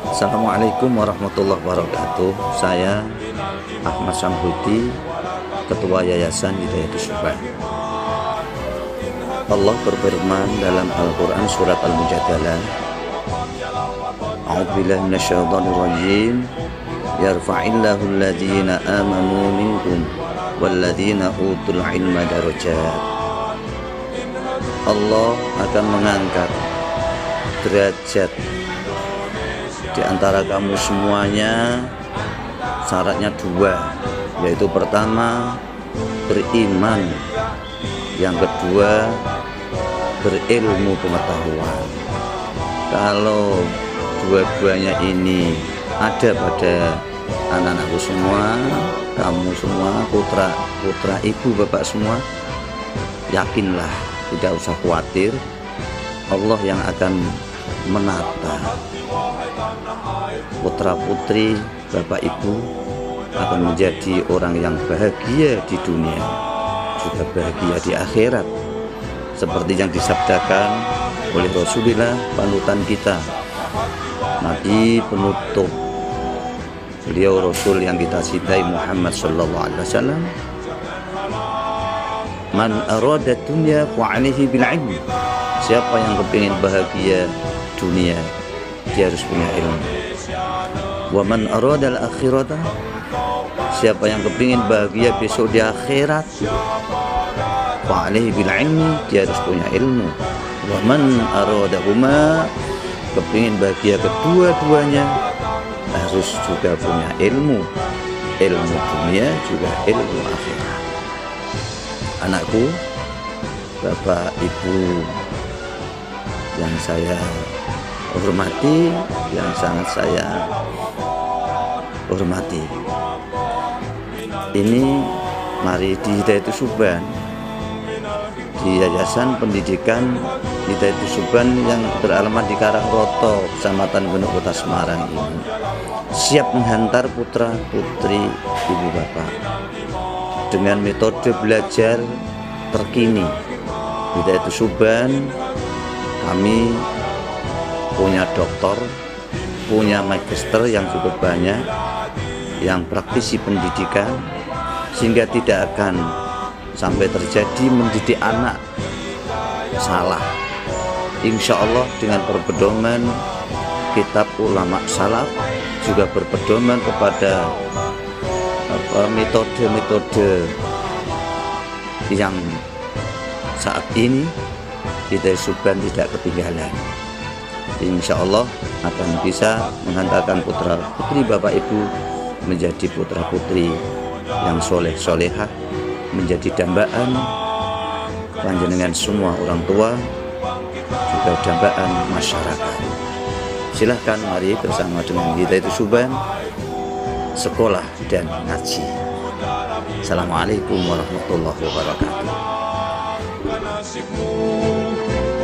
Assalamualaikum warahmatullahi wabarakatuh. Saya Ahmad Samhudi, Ketua Yayasan Hidayatus Subhan. Allah berfirman dalam Al-Quran surat Al-Mujadalah, A'udzubillahi minasyaitonir rajim, yarfa'illahu alladhina amanu minkum walladhina utul ilma darajat. Allah akan mengangkat derajat di antara kamu semuanya. Syaratnya dua, yaitu pertama beriman, yang kedua berilmu pengetahuan. Kalau dua-duanya ini ada pada anak-anakku semua, kamu semua, putra ibu bapak semua, yakinlah, tidak usah khawatir, Allah yang akan menata putra putri bapak ibu akan menjadi orang yang bahagia di dunia, juga bahagia di akhirat, seperti yang disabdakan oleh Rasulullah, panutan kita, Nabi penutup, beliau Rasul yang kita cintai, Muhammad sallallahu alaihi wasallam, man arada dunya fa alaihi bil ilmi. Siapa yang kepingin bahagia dunia, dia harus punya ilmu. Wa man arada al akhirata, siapa yang kepingin bahagia besok di akhirat, fa alaihi bil ilmi, dia harus punya ilmu. Wa man arada huma, kepingin bahagia kedua-duanya, harus juga punya ilmu dunia juga ilmu akhirat. Anakku, bapak ibu yang saya hormati, yang sangat saya hormati, ini mari di Hidayatus Subhan, di Yayasan Pendidikan Hidayatus Subhan yang beralamat di Karangroto, Kecamatan Genuk, Kota Semarang ini, siap menghantar putra putri ibu bapak dengan metode belajar terkini. Hidayatus Subhan, kami punya doktor, punya magister yang cukup banyak, yang praktisi pendidikan, sehingga tidak akan sampai terjadi mendidik anak salah. Insya Allah dengan berpedoman kitab ulama salaf, juga berpedoman kepada metode-metode yang saat ini, Hidayatus Subhan tidak ketinggalan. Insya Allah akan bisa menghantarkan putra putri bapak ibu menjadi putra putri yang soleh solehah, menjadi dambaan panjenengan semua orang tua, juga dambaan masyarakat. Silahkan mari bersama dengan Hidayatus Subhan sekolah dan ngaji. Assalamualaikum warahmatullahi wabarakatuh.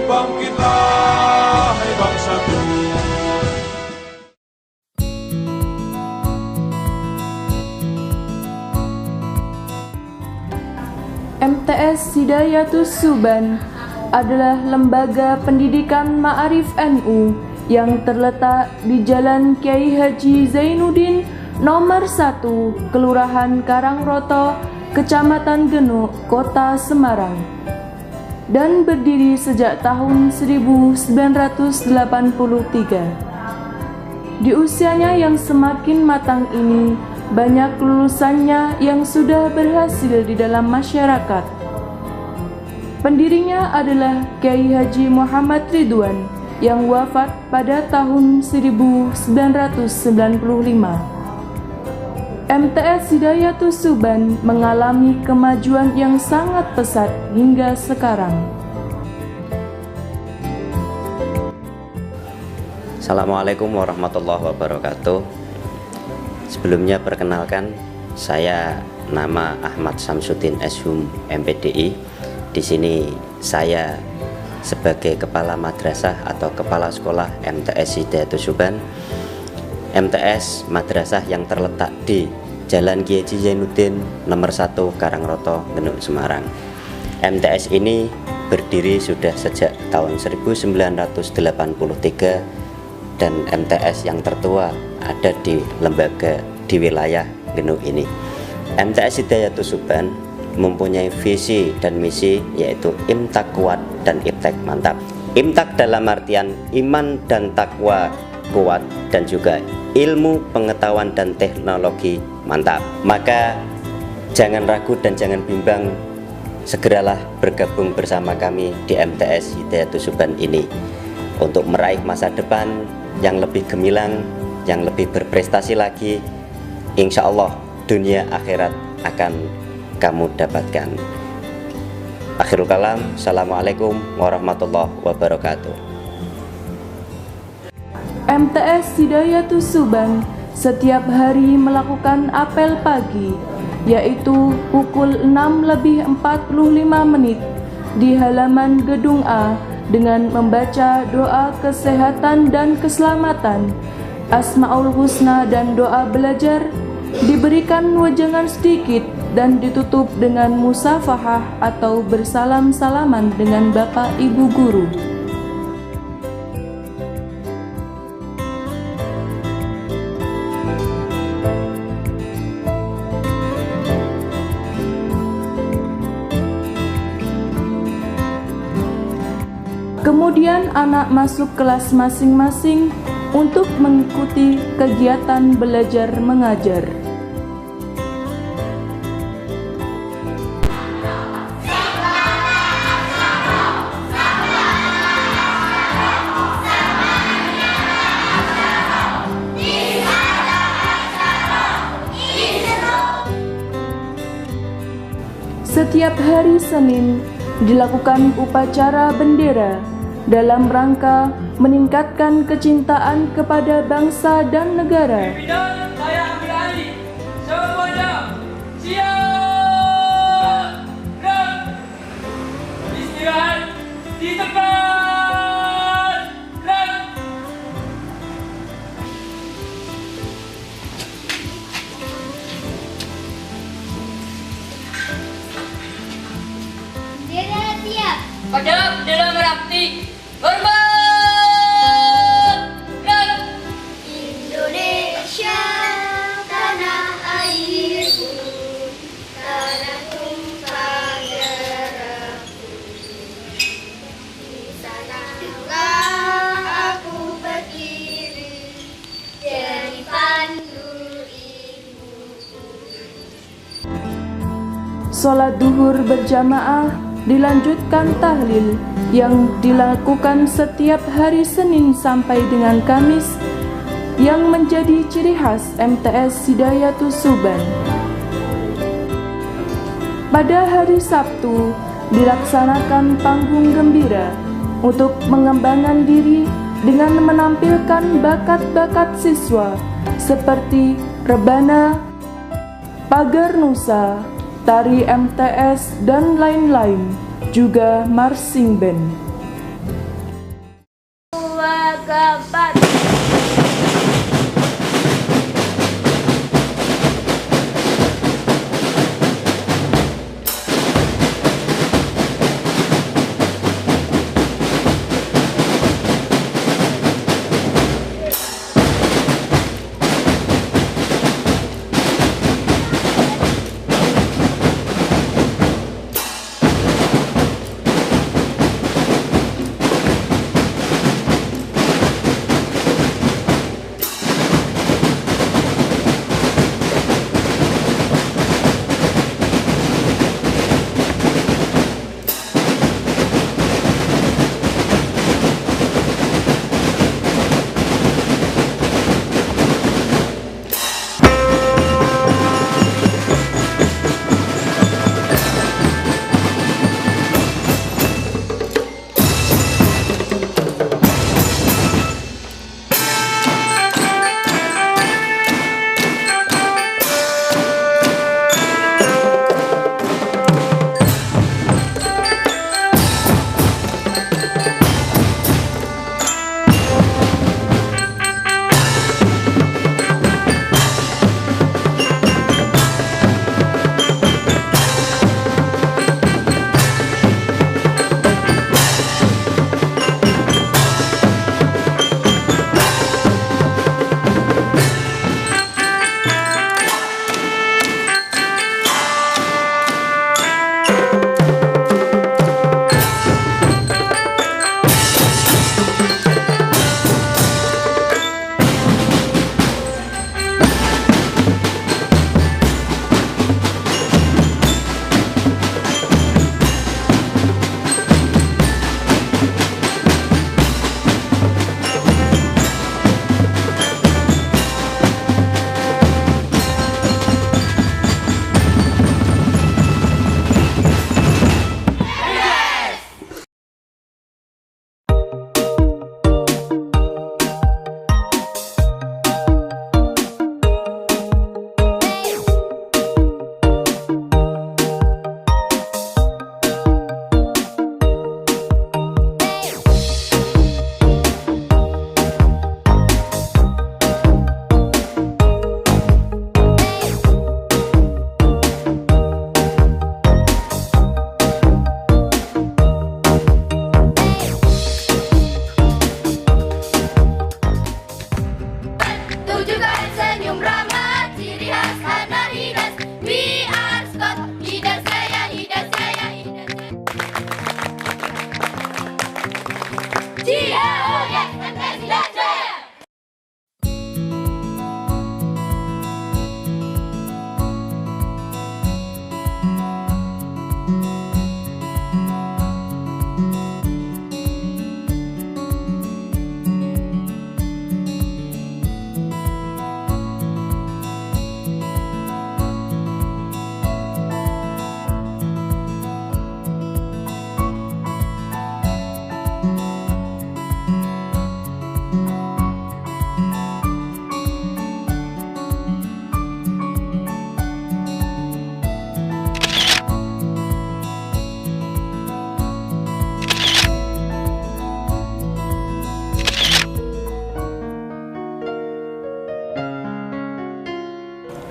Bangkitlah hai bangsaku. MTS Hidayatus Subhan adalah lembaga pendidikan Ma'arif NU yang terletak di Jalan Kiai Haji Zainuddin nomor 1, Kelurahan Karangroto, Kecamatan Genuk, Kota Semarang, dan berdiri sejak tahun 1983. Di usianya yang semakin matang ini, banyak lulusannya yang sudah berhasil di dalam masyarakat. Pendirinya adalah Kiai Haji Muhammad Ridwan yang wafat pada tahun 1995. MTS Hidayatus Subhan mengalami kemajuan yang sangat pesat hingga sekarang. Assalamualaikum warahmatullahi wabarakatuh. Sebelumnya perkenalkan, saya nama Ahmad Samsudin Eshum MPDI. Di sini saya sebagai Kepala Madrasah atau Kepala Sekolah MTS Hidayatus Subhan. MTS madrasah yang terletak di Jalan Kiai Haji Zainuddin nomor 1 Karangroto, Genuk, Semarang. MTS ini berdiri sudah sejak tahun 1983 dan MTS yang tertua ada di lembaga di wilayah Genuk ini. MTS Hidayatus Suban mempunyai visi dan misi, yaitu imtak kuat dan iptek mantap. Imtak dalam artian iman dan takwa kuat, dan juga ilmu, pengetahuan, dan teknologi mantap. Maka jangan ragu dan jangan bimbang, segeralah bergabung bersama kami di MTS Hidayatus Suban ini untuk meraih masa depan yang lebih gemilang, yang lebih berprestasi lagi. Insya Allah dunia akhirat akan kamu dapatkan. Akhirul kalam, assalamualaikum warahmatullahi wabarakatuh. MTS Hidayatus Suban setiap hari melakukan apel pagi, yaitu pukul 6:45 di halaman Gedung A dengan membaca doa kesehatan dan keselamatan, Asmaul Husna dan doa belajar, diberikan wejangan sedikit dan ditutup dengan musafahah atau bersalam-salaman dengan Bapak Ibu Guru. Kemudian anak masuk kelas masing-masing untuk mengikuti kegiatan belajar mengajar. Setiap hari Senin dilakukan upacara bendera dalam rangka meningkatkan kecintaan kepada bangsa dan negara. Pimpinan, saya ambil alih. Semuanya siap. Gerak. Istirahat di tempat. Gerak. Bendera siap. Pada bendera merah putih. Hormat. Gerak. Indonesia, tanah airku, tanah tumpah darahku. Di sanalah aku berdiri, jadi pandu ibuku. Sholat duhur berjamaah dilanjutkan tahlil yang dilakukan setiap hari Senin sampai dengan Kamis, yang menjadi ciri khas MTS Hidayatus Suban. Pada hari Sabtu dilaksanakan panggung gembira untuk mengembangkan diri dengan menampilkan bakat-bakat siswa seperti rebana, pagar nusa, tari MTS, dan lain-lain, juga marching band. Wagabat.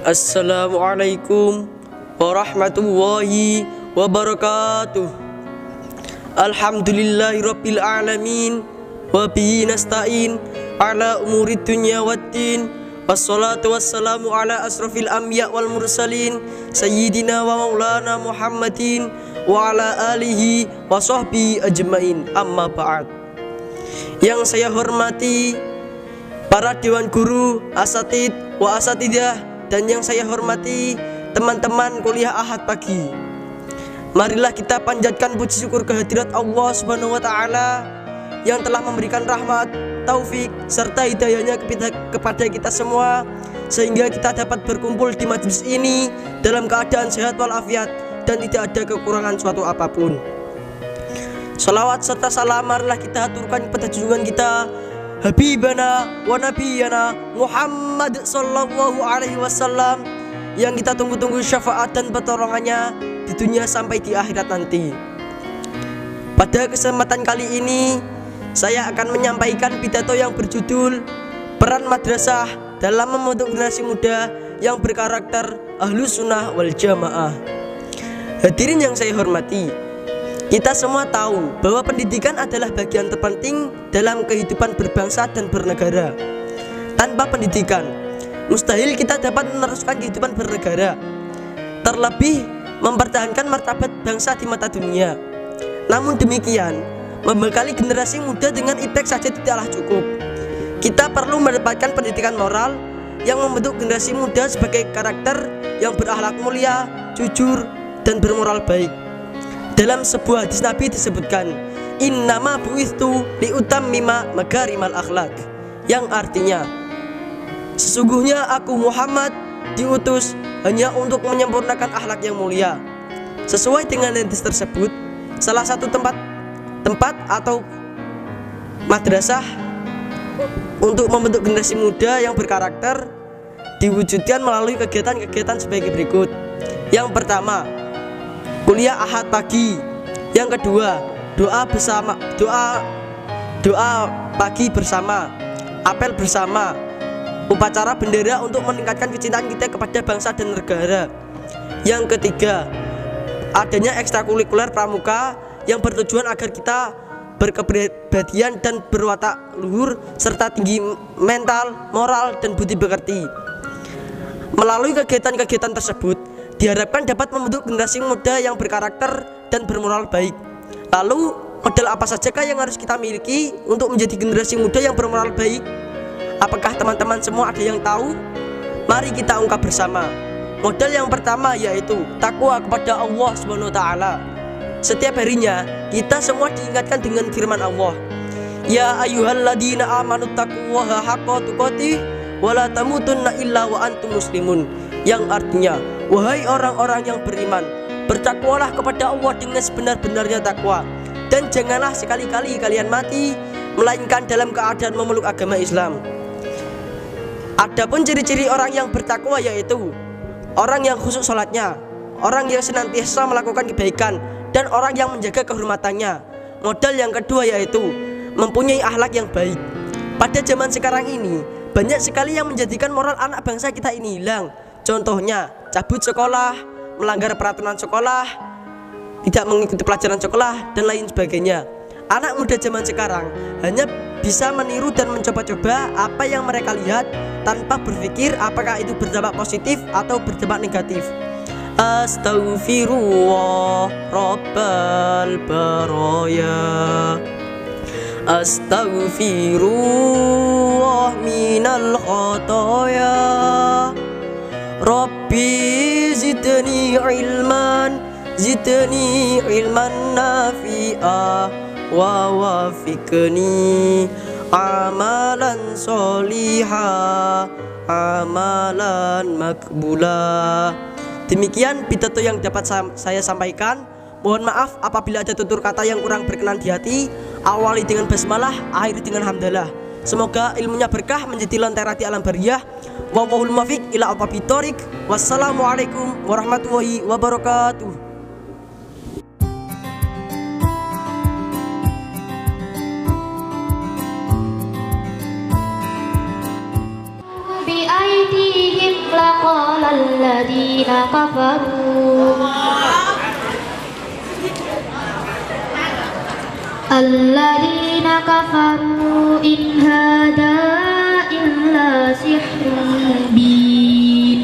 Assalamualaikum warahmatullahi wabarakatuh. Alhamdulillahirabbil alamin wa bihi nasta'in ala umuri dunya waddin. Wassalatu wassalamu ala asrafil anbiya wal mursalin sayyidina wa maulana Muhammadin wa ala alihi wa sahbihi ajmain. Amma ba'd. Yang saya hormati para dewan guru, asatid wa asatidah, dan yang saya hormati teman-teman kuliah Ahad pagi. Marilah kita panjatkan puji syukur kehadirat Allah Subhanahu wa taala yang telah memberikan rahmat, taufik serta hidayahnya kepada kita semua, sehingga kita dapat berkumpul di majelis ini dalam keadaan sehat walafiat dan tidak ada kekurangan suatu apapun. Salawat serta salam marilah kita aturkan kepada junjungan kita Habibana wa Nabiyana Muhammad sallallahu alaihi wasallam, yang kita tunggu-tunggu syafaat dan pertolongannya di dunia sampai di akhirat nanti. Pada kesempatan kali ini saya akan menyampaikan pidato yang berjudul Peran Madrasah dalam Membentuk Generasi Muda yang Berkarakter Ahlus Sunnah wal Jamaah. Hadirin yang saya hormati, kita semua tahu bahwa pendidikan adalah bagian terpenting dalam kehidupan berbangsa dan bernegara. Tanpa pendidikan, mustahil kita dapat meneruskan kehidupan bernegara, terlebih mempertahankan martabat bangsa di mata dunia. Namun demikian, membekali generasi muda dengan iptek saja tidaklah cukup. Kita perlu mendapatkan pendidikan moral yang membentuk generasi muda sebagai karakter yang berakhlak mulia, jujur, dan bermoral baik. Dalam sebuah hadis Nabi disebutkan, innama bu'ithu liutammima makarimal akhlak, yang artinya, sesungguhnya aku Muhammad diutus hanya untuk menyempurnakan akhlak yang mulia. Sesuai dengan hadis tersebut, salah satu tempat atau madrasah untuk membentuk generasi muda yang berkarakter diwujudkan melalui kegiatan-kegiatan sebagai berikut. Yang pertama, kuliah Ahad pagi. Yang kedua, doa pagi bersama, apel bersama, upacara bendera untuk meningkatkan kecintaan kita kepada bangsa dan negara. Yang ketiga, adanya ekstrakurikuler pramuka yang bertujuan agar kita berkepribadian dan berwatak luhur serta tinggi mental, moral, dan budi pekerti. Melalui kegiatan-kegiatan tersebut diharapkan dapat membentuk generasi muda yang berkarakter dan bermoral baik. Lalu, modal apa sajakah yang harus kita miliki untuk menjadi generasi muda yang bermoral baik? Apakah teman-teman semua ada yang tahu? Mari kita ungkap bersama. Modal yang pertama yaitu takwa kepada Allah Subhanahu wa taala. Setiap harinya kita semua diingatkan dengan firman Allah, ya ayyuhalladzina amanu taqullaha haqqa tuqatih wa la tamutunna illa wa antum muslimun, yang artinya, wahai orang-orang yang beriman, bertakwalah kepada Allah dengan sebenar-benarnya takwa, dan janganlah sekali-kali kalian mati melainkan dalam keadaan memeluk agama Islam. Adapun ciri-ciri orang yang bertakwa yaitu orang yang khusyuk salatnya, orang yang senantiasa melakukan kebaikan, dan orang yang menjaga kehormatannya. Modal yang kedua yaitu mempunyai akhlak yang baik. Pada zaman sekarang ini banyak sekali yang menjadikan moral anak bangsa kita ini hilang. Contohnya cabut sekolah, melanggar peraturan sekolah, tidak mengikuti pelajaran sekolah, dan lain sebagainya. Anak muda zaman sekarang hanya bisa meniru dan mencoba-coba apa yang mereka lihat tanpa berpikir apakah itu berdampak positif atau berdampak negatif. Astaghfirullah Rabbal baraya, astaghfirullah minal khotoya, Rabbi zidni ilman nafi'ah wa wafiqni amalan solihah amalan makbulah. Demikian pidato yang dapat saya sampaikan. Mohon maaf apabila ada tutur kata yang kurang berkenan di hati. Awali dengan basmalah, akhiri dengan hamdalah. Semoga ilmunya berkah menjadi lentera di alam bariyah. Wallahul muwaffiq ila aqwamit thoriq. Wassalamualaikum warahmatullahi wabarakatuh. بأيديهم فقال الذين كفروا إن هذا إلا سحر مبين.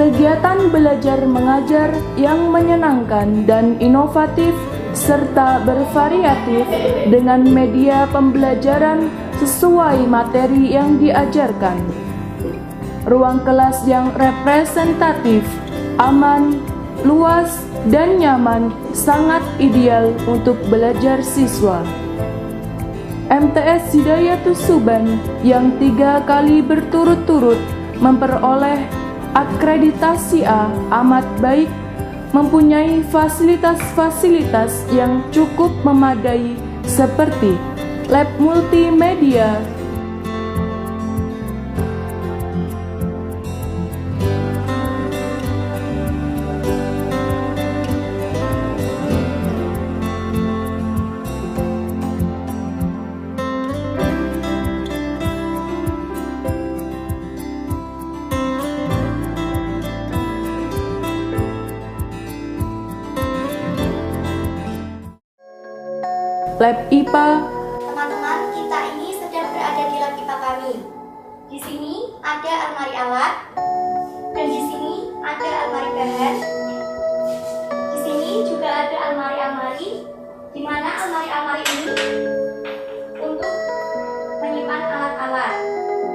Kegiatan belajar mengajar yang menyenangkan dan inovatif serta bervariatif dengan media pembelajaran sesuai materi yang diajarkan. Ruang kelas yang representatif, aman, luas, dan nyaman sangat ideal untuk belajar siswa. MTS Hidayatus Suban yang 3 kali berturut-turut memperoleh akreditasi A amat baik, mempunyai fasilitas-fasilitas yang cukup memadai seperti lab multimedia, lab IPA. Teman-teman, kita ini sedang berada di lab IPA kami. Di sini ada almari alat, dan di sini ada almari bahan. Di sini juga ada almari-almari, di mana almari-almari ini untuk menyimpan alat-alat.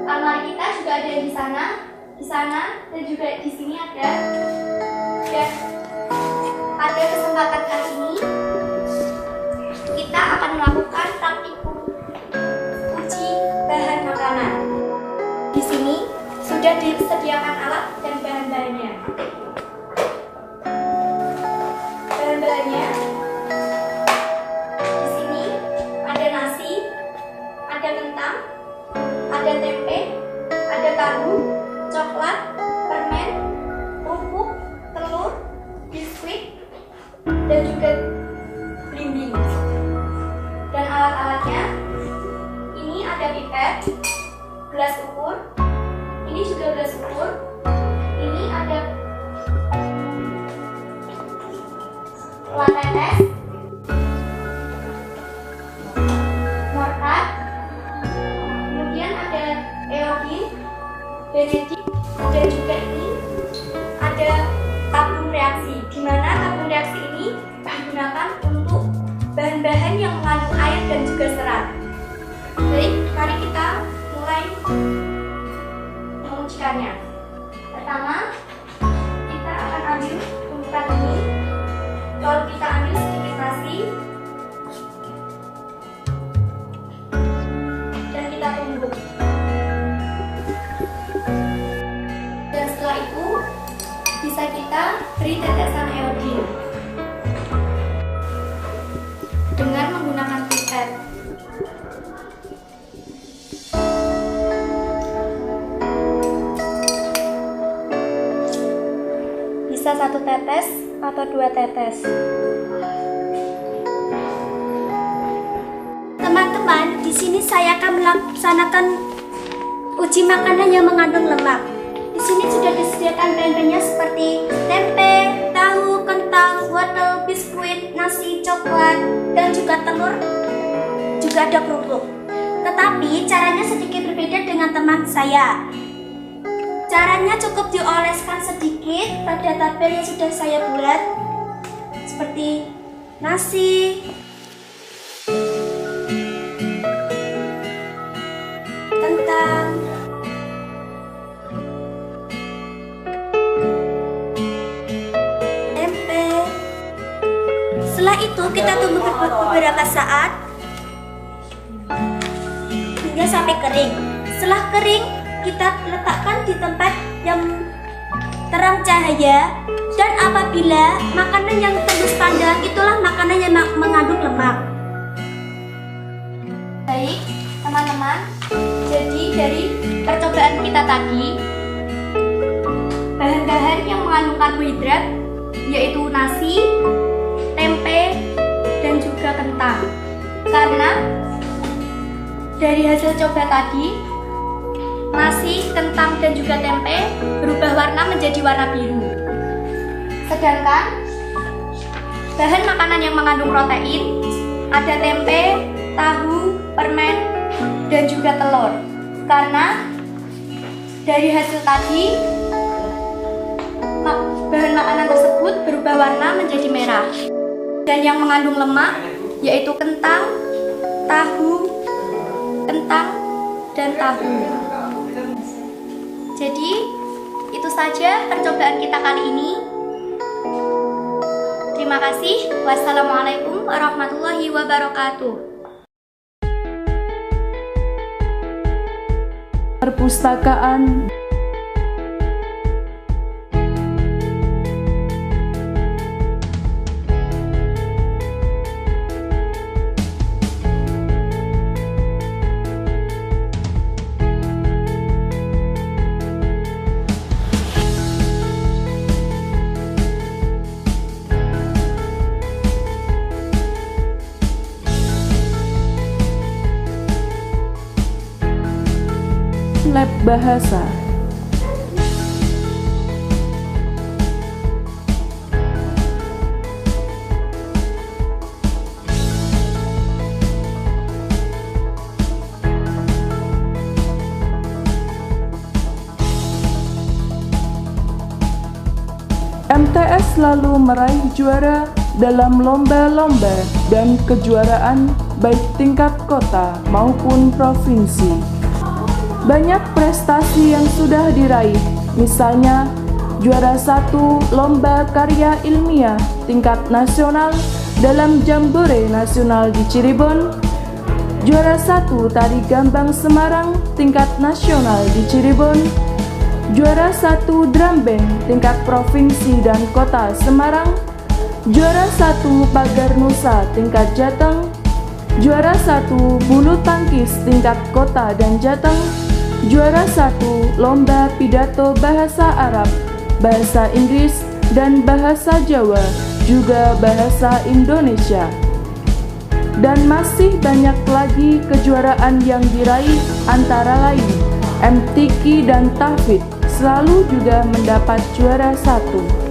Almari kita juga ada di sana, dan juga di sini ada. Dan pada kesempatan kali ini kita akan melakukan praktikum uji bahan makanan. Di sini sudah disediakan alat dan bahan-bahannya. Bahan-bahannya di sini ada nasi, ada kentang, ada tempe, ada tahu, coklat, permen, kerupuk, telur, biskuit, dan juga belimbing. Dan alat-alatnya ini ada pipet, gelas ukur, ini juga gelas ukur, ini ada pelat tetes, mortar, kemudian ada eodin, benedik, dan juga ini ada tabung reaksi, di mana tabung reaksi ini digunakan untuk bahan-bahan yang mengandung air dan juga serat. Baik, mari kita mulai mengujikannya. Pertama, kita akan ambil tumpukan ini. Lalu kita ambil sedikit nasi dan kita tumbuk. Dan setelah itu bisa kita beri tetesan eodin dengan menggunakan pipet. Bisa 1 tetes atau 2 tetes. Teman-teman, di sini saya akan melaksanakan uji makanan yang mengandung lemak. Di sini sudah disediakan bahan-bahannya seperti tempe, tahu, kentang, wortel, biskuit, nasi, coklat, dan juga telur. Juga ada kerupuk. Tetapi caranya sedikit berbeda dengan teman saya. Caranya cukup dioleskan sedikit pada tabel yang sudah saya buat, seperti nasi, kentang, tempe. Setelah itu kita tunggu beberapa saat hingga sampai kering. Setelah kering, kita letakkan di tempat yang terang cahaya, dan apabila makanan yang tembus pandang itulah makanan yang mengandung lemak. Baik, teman-teman, jadi dari percobaan kita tadi, bahan-bahan yang mengandung karbohidrat yaitu nasi, tempe, dan juga kentang. Karena dari hasil coba tadi, nasi, kentang, dan juga tempe berubah warna menjadi warna biru. Sedangkan bahan makanan yang mengandung protein ada tempe, tahu, permen, dan juga telur. Karena dari hasil tadi, bahan makanan tersebut berubah warna menjadi merah. Dan yang mengandung lemak yaitu kentang, tahu, dan tahu. Jadi, itu saja percobaan kita kali ini. Terima kasih. Wassalamualaikum warahmatullahi wabarakatuh. Perpustakaan Lab Bahasa. MTS selalu meraih juara dalam lomba-lomba dan kejuaraan baik tingkat kota maupun provinsi. Banyak prestasi yang sudah diraih, misalnya juara 1 lomba karya ilmiah tingkat nasional dalam Jambore Nasional di Cirebon, juara 1 tari gambang Semarang tingkat nasional di Cirebon, juara 1 drum band tingkat provinsi dan kota Semarang, juara 1 pagar nusa tingkat Jateng, juara 1 bulu tangkis tingkat kota dan Jateng, juara 1 lomba pidato bahasa Arab, bahasa Inggris, dan bahasa Jawa, juga bahasa Indonesia. Dan masih banyak lagi kejuaraan yang diraih, antara lain MTQ dan Tahfidz selalu juga mendapat juara 1.